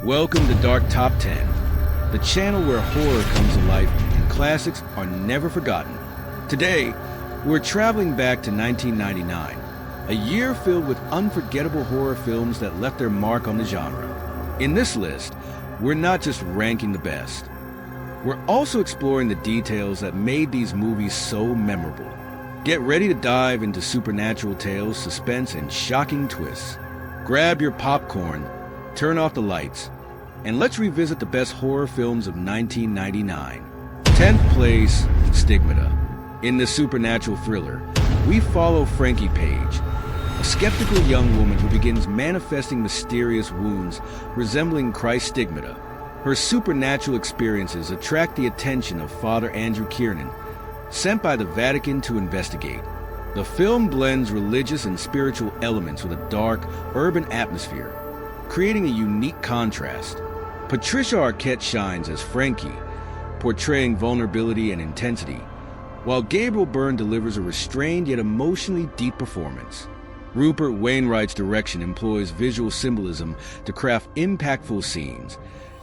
Welcome to Dark Top 10, the channel where horror comes to life and classics are never forgotten. Today, we're traveling back to 1999, a year filled with unforgettable horror films that left their mark on the genre. In this list, we're not just ranking the best. We're also exploring the details that made these movies so memorable. Get ready to dive into supernatural tales, suspense, and shocking twists. Grab your popcorn, turn off the lights, and let's revisit the best horror films of 1999. 10th place, Stigmata. In this supernatural thriller, we follow Frankie Page, a skeptical young woman who begins manifesting mysterious wounds resembling Christ's stigmata. Her supernatural experiences attract the attention of Father Andrew Kiernan, sent by the Vatican to investigate. The film blends religious and spiritual elements with a dark, urban atmosphere, creating a unique contrast. Patricia Arquette shines as Frankie, portraying vulnerability and intensity, while Gabriel Byrne delivers a restrained yet emotionally deep performance. Rupert Wainwright's direction employs visual symbolism to craft impactful scenes,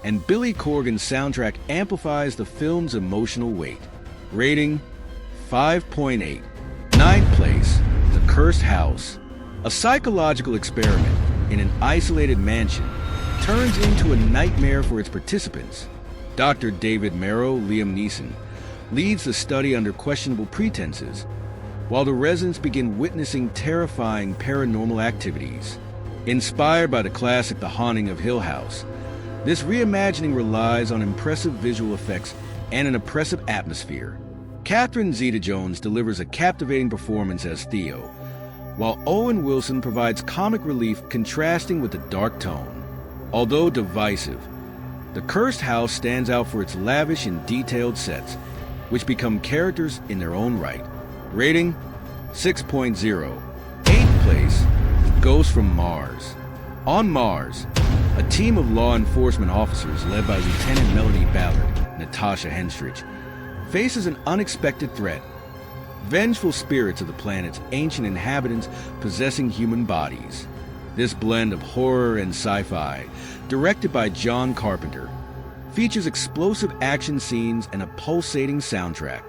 and Billy Corgan's soundtrack amplifies the film's emotional weight. Rating 5.8. 9th place, The Cursed House. A psychological experiment in an isolated mansion turns into a nightmare for its participants. Dr. David Merrow, Liam Neeson, leads the study under questionable pretenses, while the residents begin witnessing terrifying paranormal activities. Inspired by the classic The Haunting of Hill House, this reimagining relies on impressive visual effects and an oppressive atmosphere. Catherine Zeta-Jones delivers a captivating performance as Theo, while Owen Wilson provides comic relief contrasting with the dark tone. Although divisive, The Cursed House stands out for its lavish and detailed sets, which become characters in their own right. Rating 6.0. 8th place, Ghost from Mars. On Mars, a team of law enforcement officers led by Lieutenant Melanie Ballard, Natasha Henstridge, faces an unexpected threat. Vengeful spirits of the planet's ancient inhabitants possessing human bodies. This blend of horror and sci-fi, directed by John Carpenter, features explosive action scenes and a pulsating soundtrack.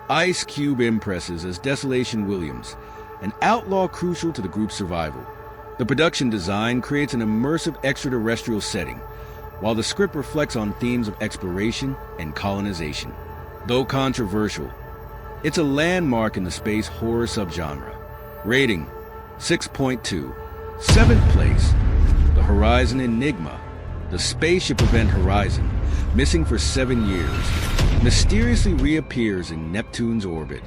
Ice Cube impresses as Desolation Williams, an outlaw crucial to the group's survival. The production design creates an immersive extraterrestrial setting, while the script reflects on themes of exploration and colonization. Though controversial, it's a landmark in the space horror subgenre. Rating 6.2. 7th place, The Horizon Enigma. The spaceship event Horizon, missing for 7 years, mysteriously reappears in Neptune's orbit.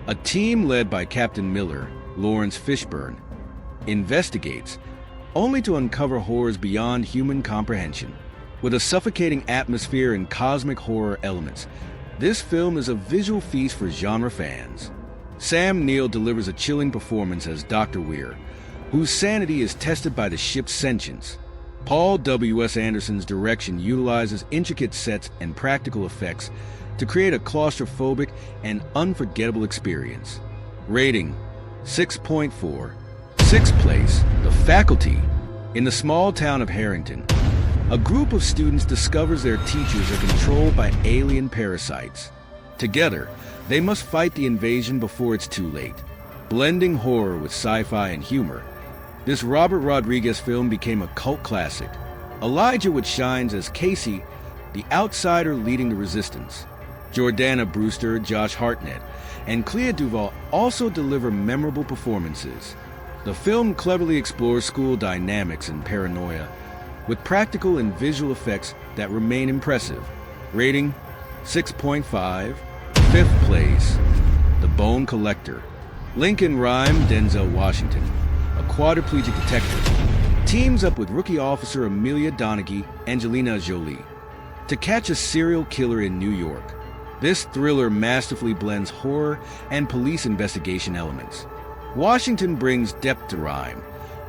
A team led by Captain Miller, Lawrence Fishburne, investigates, only to uncover horrors beyond human comprehension. With a suffocating atmosphere and cosmic horror elements, this film is a visual feast for genre fans. Sam Neill delivers a chilling performance as Dr. Weir, whose sanity is tested by the ship's sentience. Paul W.S. Anderson's direction utilizes intricate sets and practical effects to create a claustrophobic and unforgettable experience. Rating 6.4. 6th place, The Faculty. In the small town of Harrington, a group of students discovers their teachers are controlled by alien parasites. Together, they must fight the invasion before it's too late. Blending horror with sci-fi and humor, this Robert Rodriguez film became a cult classic. Elijah Wood shines as Casey, the outsider leading the resistance. Jordana Brewster, Josh Hartnett, and Clea Duvall also deliver memorable performances. The film cleverly explores school dynamics and paranoia, with practical and visual effects that remain impressive. Rating 6.5. 5th place, The Bone Collector. Lincoln Rhyme, Denzel Washington, a quadriplegic detective, teams up with rookie officer Amelia Donaghy, Angelina Jolie, to catch a serial killer in New York. This thriller masterfully blends horror and police investigation elements. Washington brings depth to Rhyme,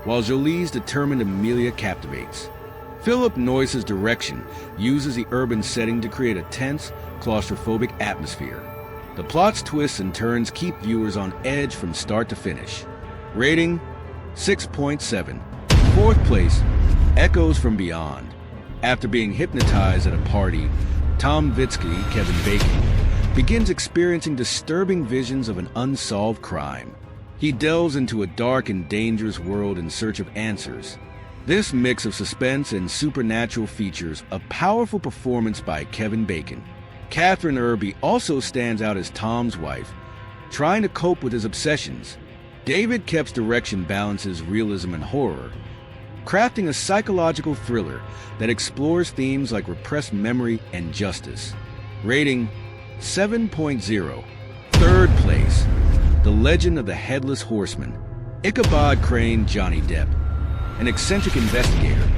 while Jolie's determined Amelia captivates. Philip Noyce's direction uses the urban setting to create a tense, claustrophobic atmosphere. The plot's twists and turns keep viewers on edge from start to finish. Rating 6.7. 4th place, Echoes from Beyond. After being hypnotized at a party, Tom Vitsky, Kevin Bacon, begins experiencing disturbing visions of an unsolved crime. He delves into a dark and dangerous world in search of answers. This mix of suspense and supernatural features a powerful performance by Kevin Bacon. Catherine Irby also stands out as Tom's wife, trying to cope with his obsessions. David Koepp's direction balances realism and horror, crafting a psychological thriller that explores themes like repressed memory and justice. Rating 7.0. Third place, The Legend of the Headless Horseman. Ichabod Crane Johnny Depp, an eccentric investigator,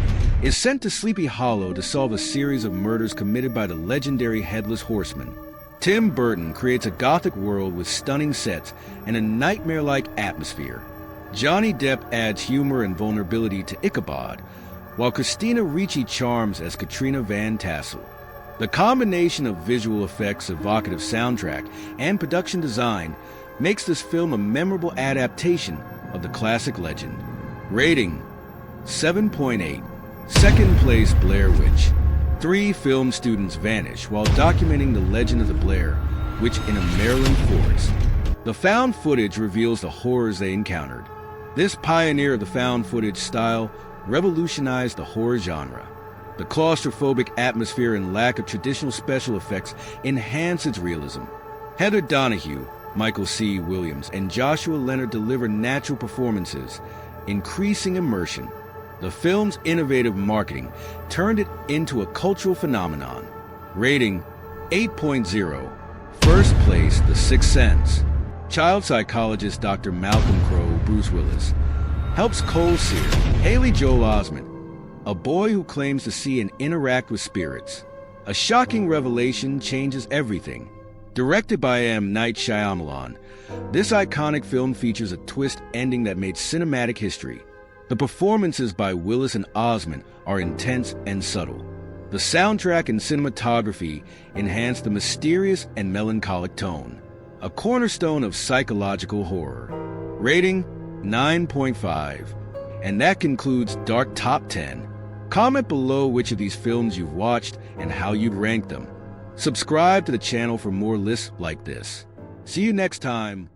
is sent to Sleepy Hollow to solve a series of murders committed by the legendary Headless Horseman. Tim Burton creates a gothic world with stunning sets and a nightmare-like atmosphere. Johnny Depp adds humor and vulnerability to Ichabod, while Christina Ricci charms as Katrina Van Tassel. The combination of visual effects, evocative soundtrack, and production design makes this film a memorable adaptation of the classic legend. Rating 7.8. Second place, Blair Witch. 3 film students vanish while documenting the legend of the Blair Witch in a Maryland forest. The found footage reveals the horrors they encountered. This pioneer of the found footage style revolutionized the horror genre. The claustrophobic atmosphere and lack of traditional special effects enhance its realism. Heather Donahue, Michael C. Williams, and Joshua Leonard deliver natural performances, increasing immersion. The film's innovative marketing turned it into a cultural phenomenon. Rating 8.0. First place, The Sixth Sense. Child psychologist Dr. Malcolm Crowe, Bruce Willis, helps Cole Sear, Haley Joel Osment, a boy who claims to see and interact with spirits. A shocking revelation changes everything. Directed by M. Night Shyamalan, this iconic film features a twist ending that made cinematic history. The performances by Willis and Osment are intense and subtle. The soundtrack and cinematography enhance the mysterious and melancholic tone, a cornerstone of psychological horror. Rating 9.5. And that concludes Dark Top 10. Comment below which of these films you've watched and how you'd rank them. Subscribe to the channel for more lists like this. See you next time.